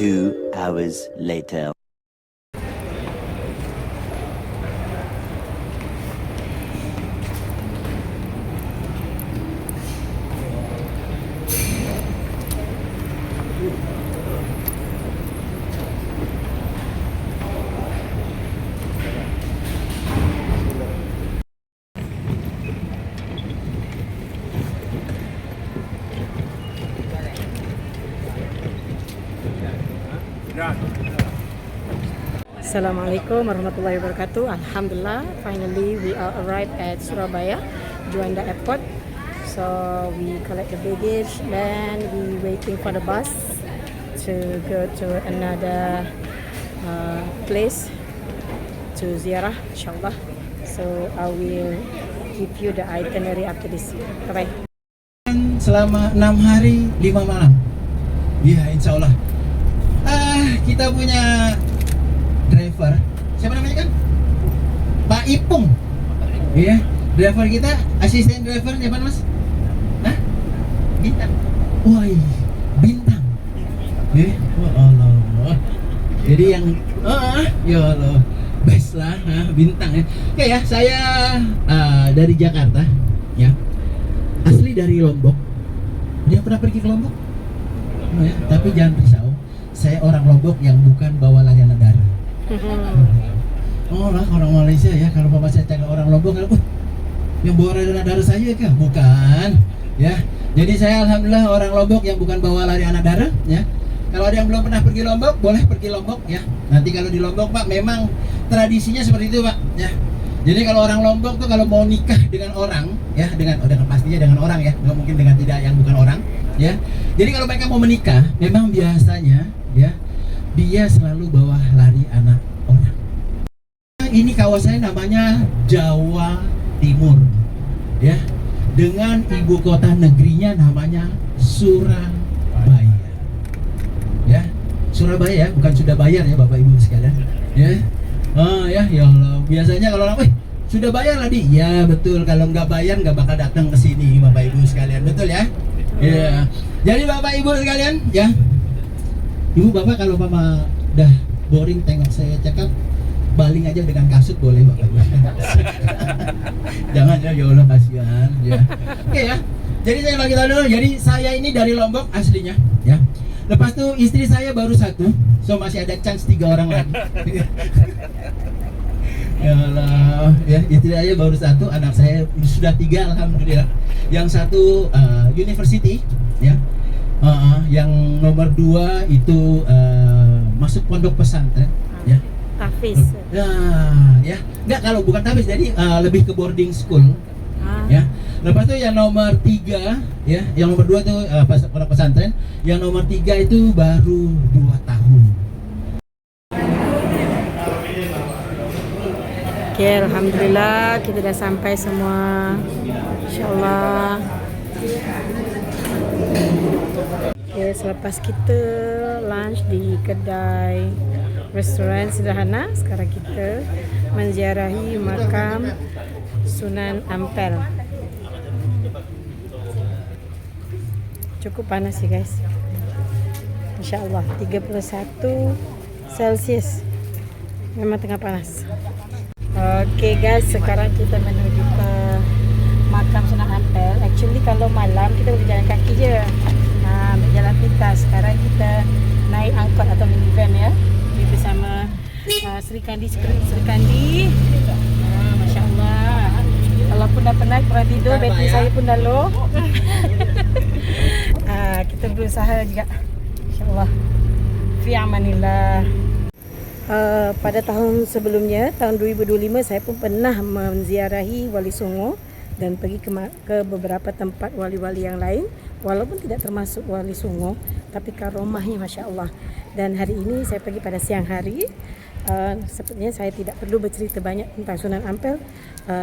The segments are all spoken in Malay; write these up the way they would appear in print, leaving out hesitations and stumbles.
2 hours later. Assalamualaikum warahmatullahi wabarakatuh. Alhamdulillah, finally we are arrived at Surabaya, Juanda Airport. So we collect the baggage, then we waiting for the bus to go to another place to ziarah, inshallah. So I will give you the itinerary after this. Bye bye. Selama 6 hari 5 malam. Ya, insya Allah. Kita punya driver, siapa namanya kan? Pak Ipung. Iya, driver kita, asisten driver siapa mas? Hah? Bintang. Woi, Bintang. Oh Allah. Jadi yang, ya Allah, best lah, Bintang ya. Oke ya, saya dari Jakarta, ya, asli dari Lombok. Dia pernah pergi ke Lombok? Oh, ya. Tapi jangan risau, saya orang Lombok yang bukan bawa lari anak darah. Oh lah, orang Malaysia ya, kalau bapak saya cakap orang Lombok, yang bawa lari anak darah saya kah? Bukan, ya. Jadi saya alhamdulillah orang Lombok yang bukan bawa lari anak darah, ya. Kalau ada yang belum pernah pergi Lombok, boleh pergi Lombok, ya. Nanti kalau di Lombok Pak, memang tradisinya seperti itu Pak, ya. Jadi kalau orang Lombok tuh kalau mau nikah dengan orang, ya, dengan pastinya dengan orang ya, nggak mungkin dengan tidak yang bukan orang, ya. Jadi kalau mereka mau menikah, memang biasanya, ya, dia selalu bawa lari anak orang. Ini kawasannya namanya Jawa Timur, ya, dengan ibu kota negerinya namanya Surabaya, ya, Surabaya, bukan sudah bayar ya Bapak Ibu sekalian, ya. Ya Allah, biasanya kalau orang, sudah bayar tadi, ya betul, kalau nggak bayar nggak bakal datang ke sini Bapak Ibu sekalian, betul ya? Ya, jadi Bapak Ibu sekalian, ya. Ibu bapak kalau mama udah boring tengok saya cakap, baling aja dengan kasut boleh Bapak. Jangan ya Allah, kasihan ya. Oke ya. Jadi saya bagi tahu dulu. Jadi saya ini dari Lombok aslinya ya. Lepas itu istri saya baru 1, so masih ada chance 3 orang lagi. Ya Allah, ya, istri saya baru 1, anak saya sudah 3 alhamdulillah. Yang 1 university ya. Yang nomor 2 itu masuk pondok pesantren, ya. Hafiz. Ya, enggak, kalau bukan Hafiz, jadi lebih ke boarding school, ya. Lepas itu yang nomor 3, ya, yang nomor 2 itu pondok pesantren, yang nomor 3 itu baru 2 tahun. Oke, alhamdulillah kita sudah sampai semua, insyaallah. Oke, selepas kita lunch di kedai restoran sederhana, sekarang kita menziarahi makam Sunan Ampel. Cukup panas sih guys, insyaallah 31 Celsius, memang tengah panas. Oke guys, sekarang kita menuju ke makam Sunan Ampel. Actually kalau malam kita boleh jalan kaki je, berjalan pintas. Sekarang kita naik angkot atau minivan ya, ini bersama Sri Kandi. Masya Allah, walaupun dah penat kurang tidur, bateri saya pun dah low. Kita berusaha juga, insya Allah. Fi amanillah. Pada tahun sebelumnya, tahun 2025, saya pun pernah menziarahi Wali Songo dan pergi ke beberapa tempat wali-wali yang lain, walaupun tidak termasuk Wali Songo, tapi karomahnya Masya Allah. Dan hari ini saya pergi pada siang hari. Sepertinya saya tidak perlu bercerita banyak tentang Sunan Ampel,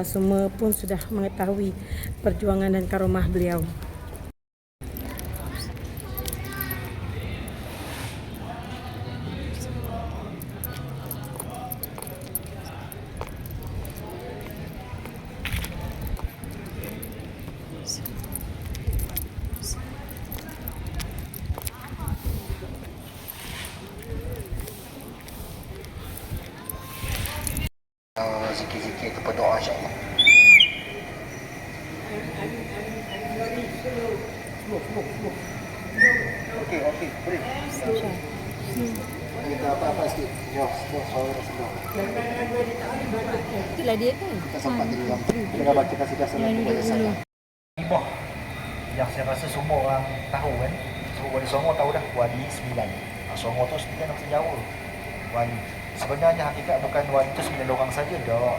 semua pun sudah mengetahui perjuangan dan karomah beliau. Zikir-zikir itu berdoa insyaAllah. Okey, boleh. Kita apa-apa sikit. Jom, suara sedang. Itulah dia kan. Kita sempat tengok. Kita baca kasih dasar kepada saya. Ibah yang saya rasa semua orang tahu kan. Semua Wali Songo tahu dah Wali 9. Songo tu 9 orang Jawa. Wali. Sebenarnya hakikat bukan wali itu 9 orang saja dah.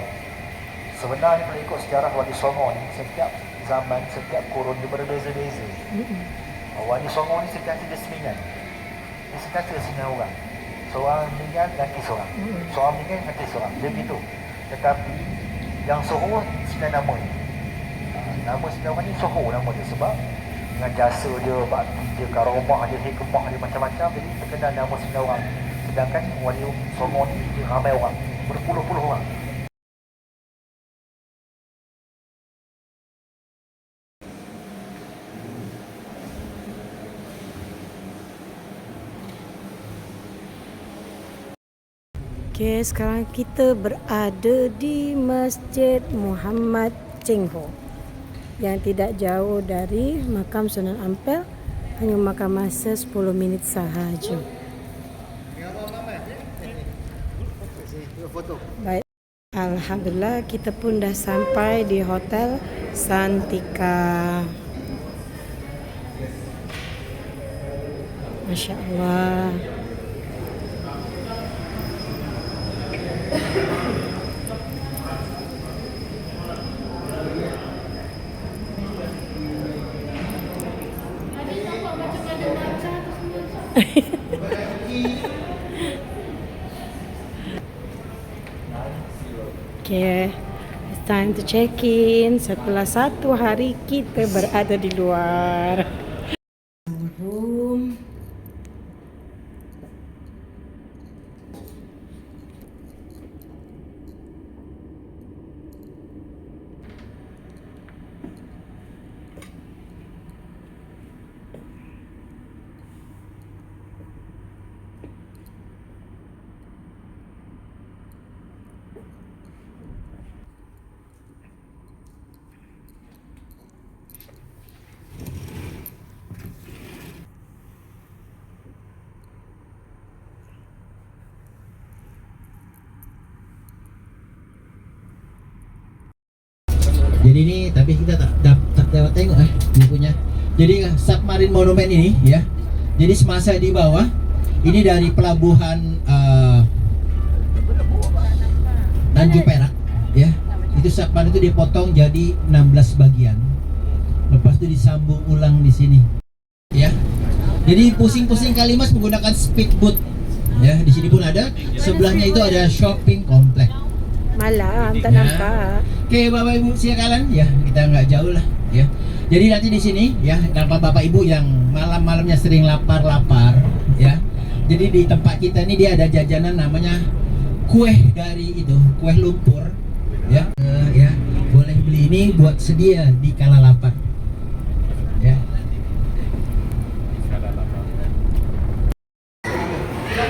Sebenarnya kalau ikut sejarah Wali Songo ni setiap zaman, setiap kurun dia berbeza-beza. Wali Songo ni sentiasa dia 9. Dia sentiasa 9 orang. Seorang meninggal ganti seorang. Seorang meninggal ganti seorang. Dia begitu. Tetapi yang Soho 9 nama ni. Nama 9 orang ni Soho nama dia sebab dengan jasa dia, bakti dia, karomah dia, hikmah dia macam-macam, jadi terkenal nama 9 orang. Sedangkan Wali Songo ni dia ramai orang, berpuluh-puluh orang. Okay, sekarang kita berada di Masjid Muhammad Cheng Ho yang tidak jauh dari makam Sunan Ampel, hanya makan masa 10 minit sahaja. Baik, alhamdulillah kita pun dah sampai di Hotel Santika. Masya Allah. Okay, it's time to check in setelah 1 hari kita berada di luar. Room. Jadi ini tapi kita tak dapat tengok dia punya. Jadi submarine monument ini ya. Jadi semasa di bawah ini dari pelabuhan Tanjung Perak ya. Itu submarine itu dipotong jadi 16 bagian. Lepas itu disambung ulang di sini. Ya. Jadi pusing-pusing Kalimas menggunakan speedboat. Ya, di sini pun ada. Sebelahnya itu ada shopping kompleks. Malam tak nampak. Oke, Bapak Ibu siakalan ya, kita nggak jauh lah ya. Jadi nanti di sini ya, Bapak Ibu yang malam-malamnya sering lapar-lapar ya. Jadi di tempat kita ini dia ada jajanan namanya kue dari itu, kue lumpur ya. Ya, boleh beli ini buat sedia di kala lapar. Ya.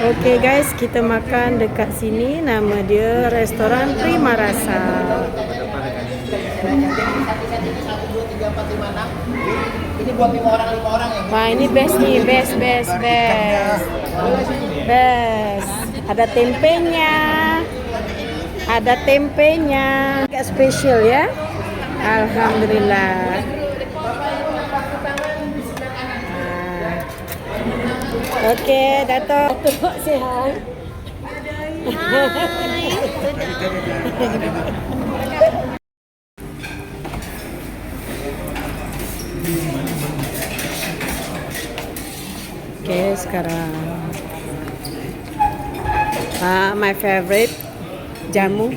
Okay guys, kita makan dekat sini. Nama dia Restoran Prima Rasa. Ini buat 5 orang ya. Wah, ini best nih, best. Ada tempenya. Agak spesial ya. Alhamdulillah. Oke, Dato' sehat. Oke, sekarang my favorite jamu.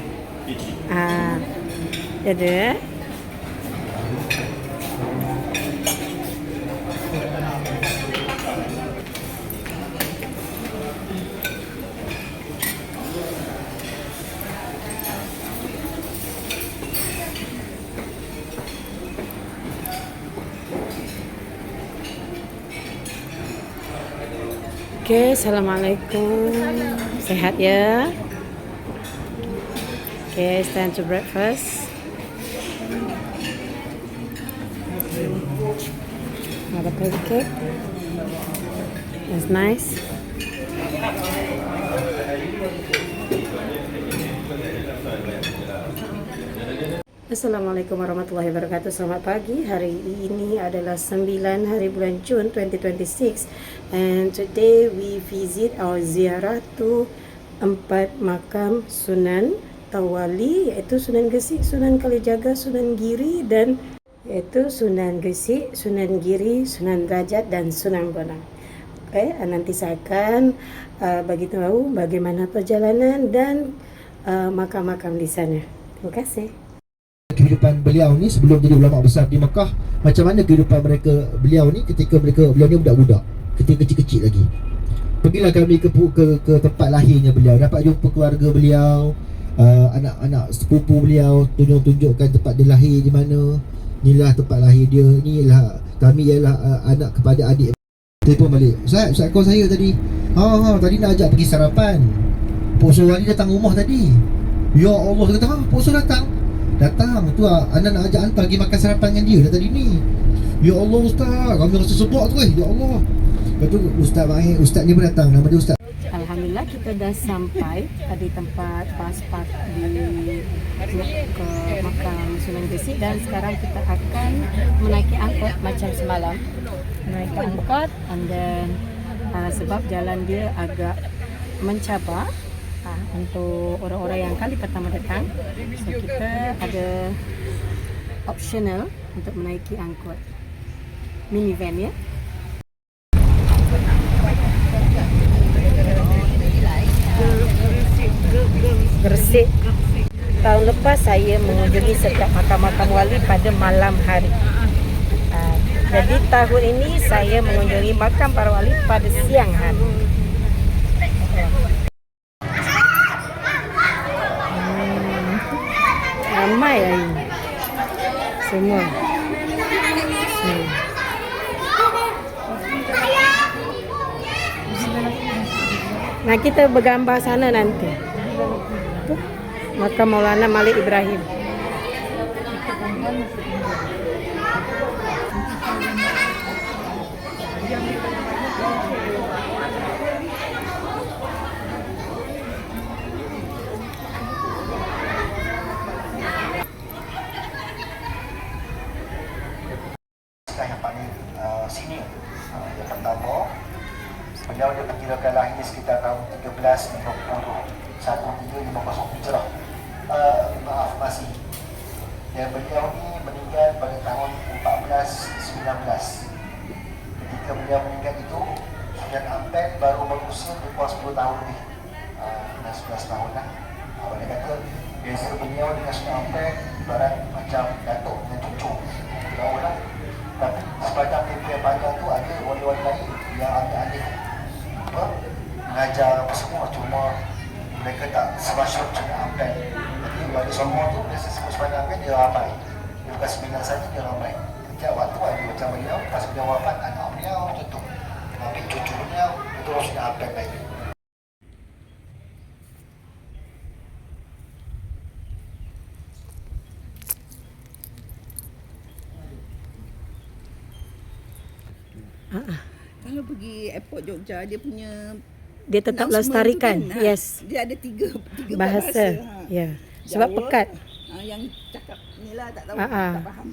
Ada. Oke, assalamualaikum. Sehat ya. Okay, it's time to breakfast. Ada pancake. It's nice. Assalamualaikum warahmatullahi wabarakatuh. Selamat pagi. Hari ini adalah 9 hari bulan Jun 2026 and today we visit our ziarah to 4 makam Sunan Tawali, iaitu Sunan Gesik, Sunan Kalijaga, Sunan Giri, dan iaitu Sunan Gesik, Sunan Giri, Sunan Derajat dan Sunan Bonang. Okay, nanti saya akan bagi tahu bagaimana perjalanan dan makam-makam di sana. Terima kasih. Kehidupan beliau ni sebelum jadi ulama besar di Mekah, macam mana kehidupan beliau ni ketika beliau ni budak-budak, ketika kecil-kecil lagi. Pergilah kami ke tempat lahirnya beliau, dapat jumpa keluarga beliau, anak-anak sepupu beliau, tunjukkan tempat dia lahir di mana. Inilah tempat lahir dia, inilah kami ialah anak kepada adik. Telefon balik, Ustaz call saya tadi. Tadi nak ajak pergi sarapan. Pok Surah ni datang rumah tadi. Ya Allah, saya kata, Pok Surah datang tu anak nak ajak hantar pergi makan sarapan dengan dia dah tadi ni. Ya Allah Ustaz, kami rasa sebab tu ya Allah. Lepas tu Ustaz ni pun datang, nama dia Ustaz. Alhamdulillah kita dah sampai di tempat bus park ke makam Sunan Gesik dan sekarang kita akan menaiki angkot macam semalam. Menaiki angkot and then sebab jalan dia agak mencabar untuk orang-orang yang kali pertama datang, so kita ada optional untuk menaiki angkot minivan ya. Gresik. Tahun lepas saya mengunjungi setiap makam-makam wali pada malam hari. Jadi tahun ini saya mengunjungi makam para wali pada siang hari. Ramai hari ini. Semua. Nah, kita bergambar sana nanti. Tuh, makam Maulana Malik Ibrahim. Yang paling senior, yang pertama beliau diperkirakan lahir sekitar tahun 1350 Hijrah. Masih. Dan beliau ni meninggal pada tahun 1419. Ketika beliau meninggal itu, Sunan Ampel baru berusia di bawah 10 tahun lebih. 11 tahun lah. Dia kata beza beliau dengan Sunan Ampel ibarat macam datuk dengan cucu. Jauh lah. Tapi sepanjang tempoh yang panjang tu ada wali-wali lain yang ambil mengajar apa semua, cuma mereka tak semasyhur Sunan Ampel. Jadi wali semua tu biasa sebut sepanjang Ampel dia ramai. Dia bukan sembilan saja, dia ramai. Setiap waktu ada macam beliau, pas beliau wafat anak beliau contoh, ambil cucu beliau, itu Sunan Ampel lain. Kalau pergi airport Jogja, dia punya Tetap announcement lestarikan. tu kan, Yes. Dia ada tiga Bahasa. Ya. Sebab Jawa, pekat. Yang cakap ni lah tak tahu, Ah, ah. tak faham.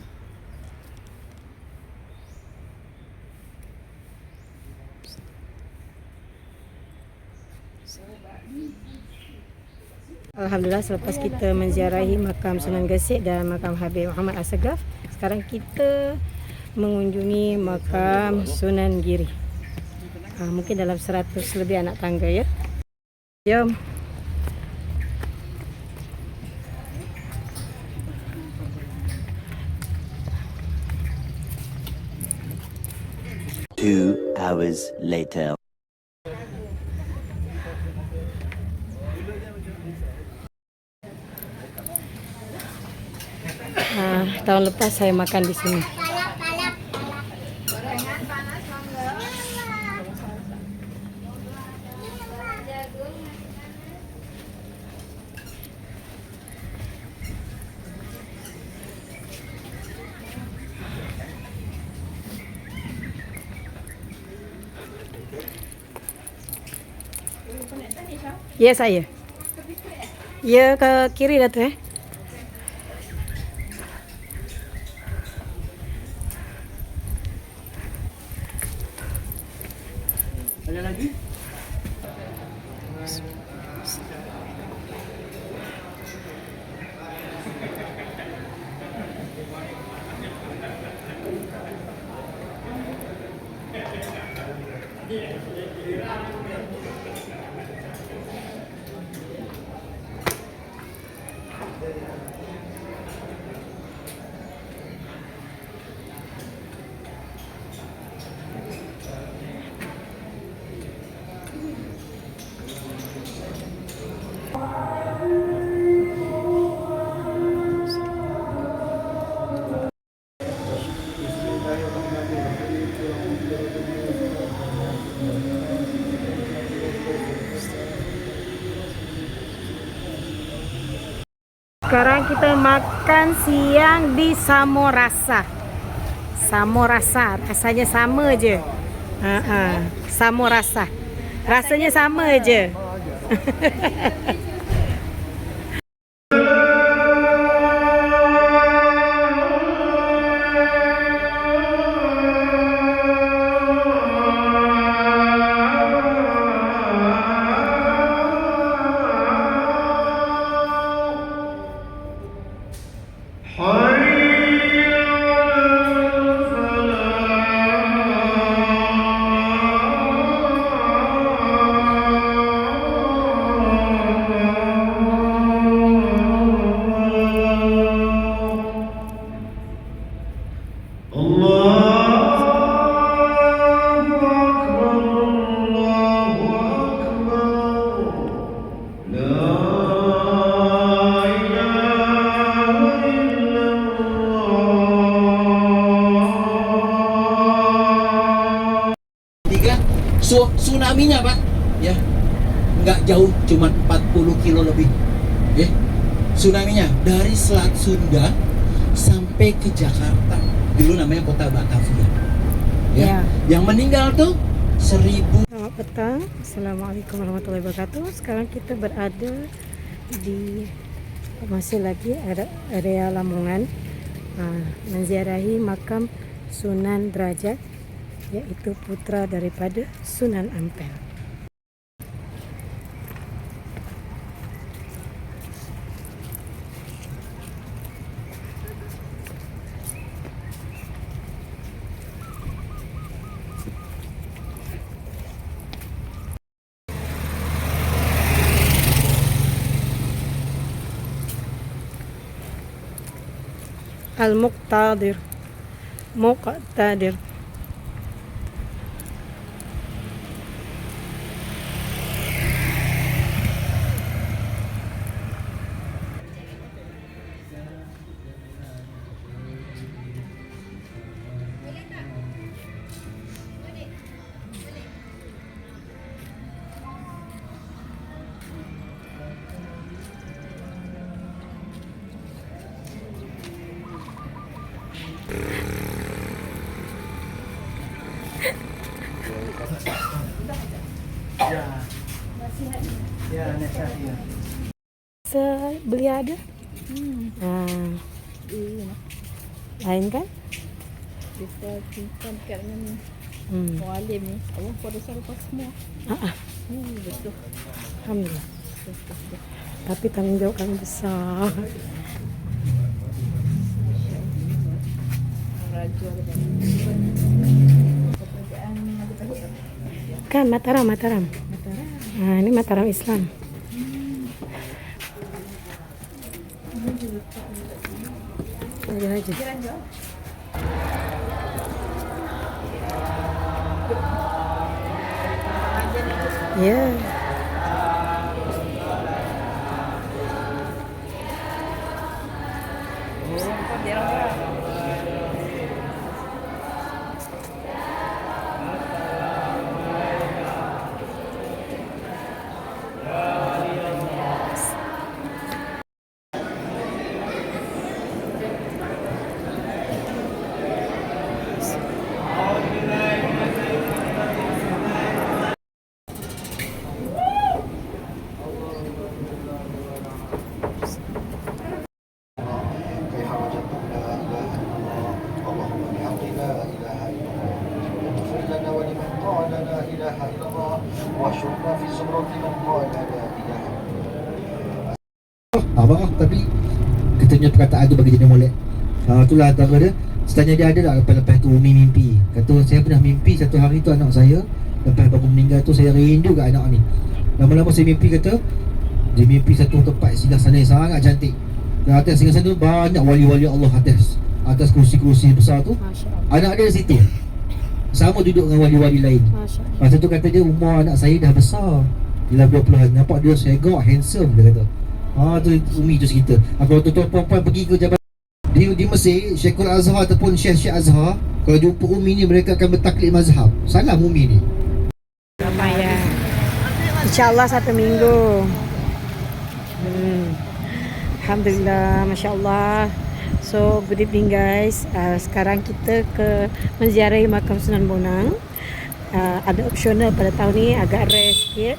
Alhamdulillah, selepas kita menziarahi makam Sunan Gesik dan makam Habib Muhammad Assegaf, sekarang kita mengunjungi makam Sunan Giri. Mungkin dalam 100 lebih anak tangga ya. Jom. Two hours later. Tahun lepas saya makan di sini. Ya saya. Ya ke kiri dah tu Ada lagi? Sekarang kita makan siang di Samorasa. Samorasa, rasanya sama je. Samorasa. Rasanya sama je. Tsunami-nya Pak, ya nggak jauh, cuma 40 kilo lebih, ya. Tsunami-nya dari Selat Sunda sampai ke Jakarta, dulu namanya kota Batavia, ya. Yang meninggal tuh 1000. Selamat petang, Assalamualaikum warahmatullahi wabarakatuh. Sekarang kita berada di masih lagi area Lamongan, menziarahi makam Sunan Derajat, yaitu putra daripada Sunan Ampel. Al-Muqtadir, Muqtadir. Ya, nasihat ya. Beli ada? Lain kan? Kita simpan kat ni. Hmm. Mualim ni. Allah pada lepas semua. Betul. Alhamdulillah. Tapi tanggung jawab kami besar. Raja pekerjaan Kan Mataram. Ini Mataram Islam. Aja. Ya. Abang tapi kita punya perkataan tu bagi jadi molek. Itulah antara dia. Setanya dia ada tak lepas-lepas tu Umi mimpi. Kata saya pernah mimpi satu hari tu anak saya lepas bangun meninggal tu saya rindu kat anak ni. Lama-lama saya mimpi kata dia mimpi satu tempat singgasana yang sangat cantik. Dan atas singgasana tu banyak wali-wali Allah atas kursi-kursi besar tu. Masya-Allah. Anak dia di situ. Sama duduk dengan wali-wali lain. Masya-Allah. Masa tu kata dia umur anak saya dah besar. Dalam 20-an. Nampak dia segak, handsome dia kata. Tu Umi tu cerita. Kalau tuan-tuan perempuan pergi ke Jabal di Mesir, Syekhul Azhar ataupun Syekh Azhar, kalau jumpa Umi ni mereka akan bertaklid mazhab. Salam Umi ni. Ramai ya. InsyaAllah 1 minggu. Alhamdulillah, Masya Allah. So, good evening guys. Sekarang kita ke menziarahi makam Sunan Bonang. Ada opsional pada tahun ni, agak rare sikit.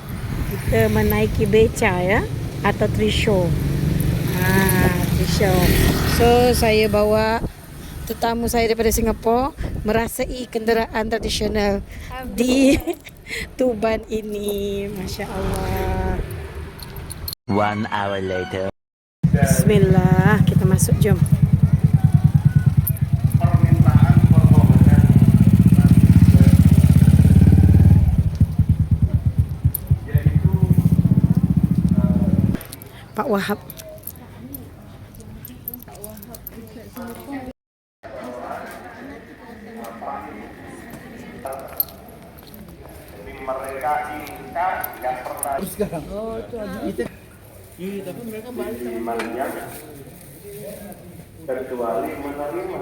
Kita menaiki beca ya, atau trishaw. Trishaw. So, saya bawa tetamu saya daripada Singapura merasai kenderaan tradisional di Tuban ini. Masya Allah. 1 hour later. Bismillah, kita masuk, jom. Pak Wahab. Mereka inginkan nggak pernah imannya kecuali menerima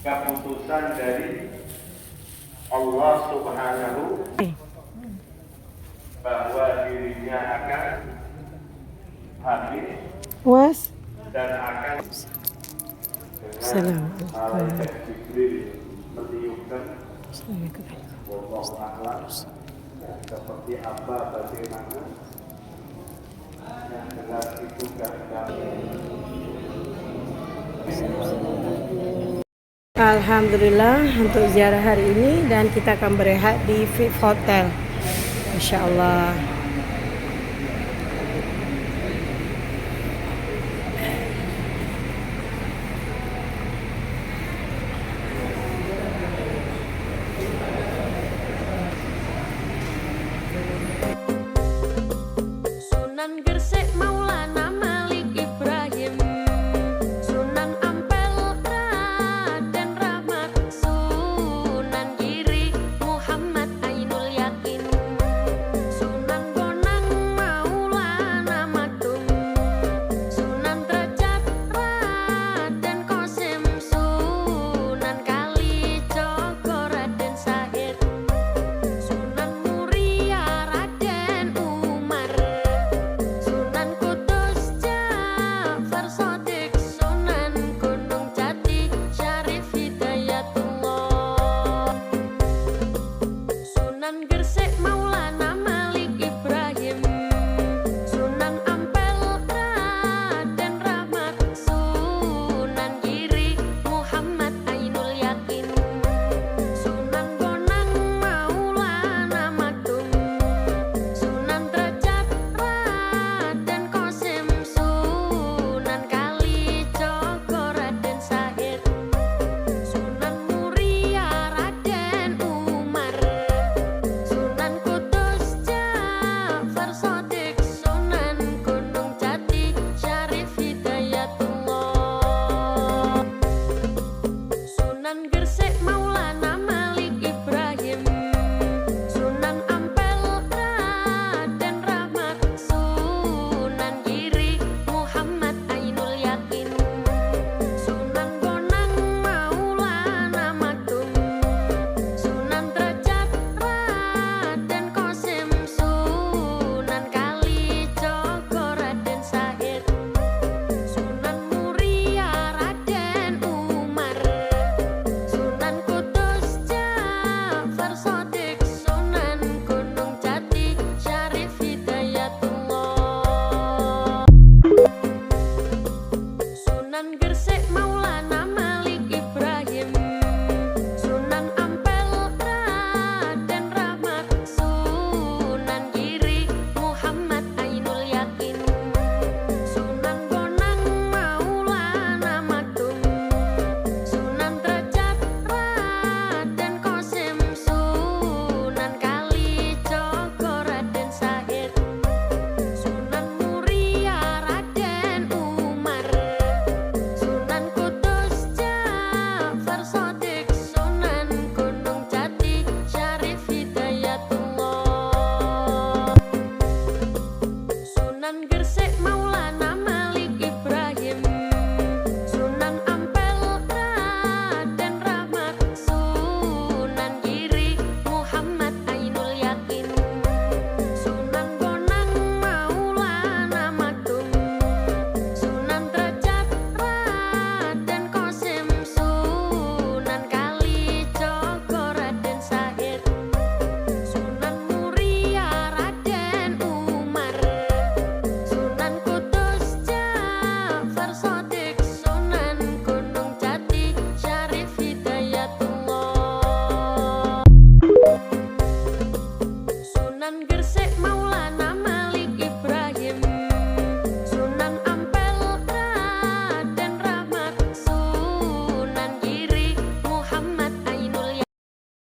keputusan dari Allah Subhanahu bahwa dirinya akan hadir Was. dan akan Assalamualaikum. malaikat Jibril meniupkan Assalamualaikum. wallahu a'lam seperti apa bagaimana yang jelas itu kehendak. Alhamdulillah untuk ziarah hari ini, dan kita akan berehat di Fit Hotel. Masya Allah. Sunan Gresik Maulana Malik Ibrahim, Sunan Ampel Raden Rahmat, Sunan Giri Muhammad Ainul Yakin, Sunan Bonang Maulana Madung, Sunan Derajat Raden Qasim, Sunan Kalijogo Raden Said, Sunan Muria Raden Umar, Sunan Kudus Ja'far Shadiq, Sunan Gunung Jati Syarif Hidayatullah, Sunan Gresik Maulana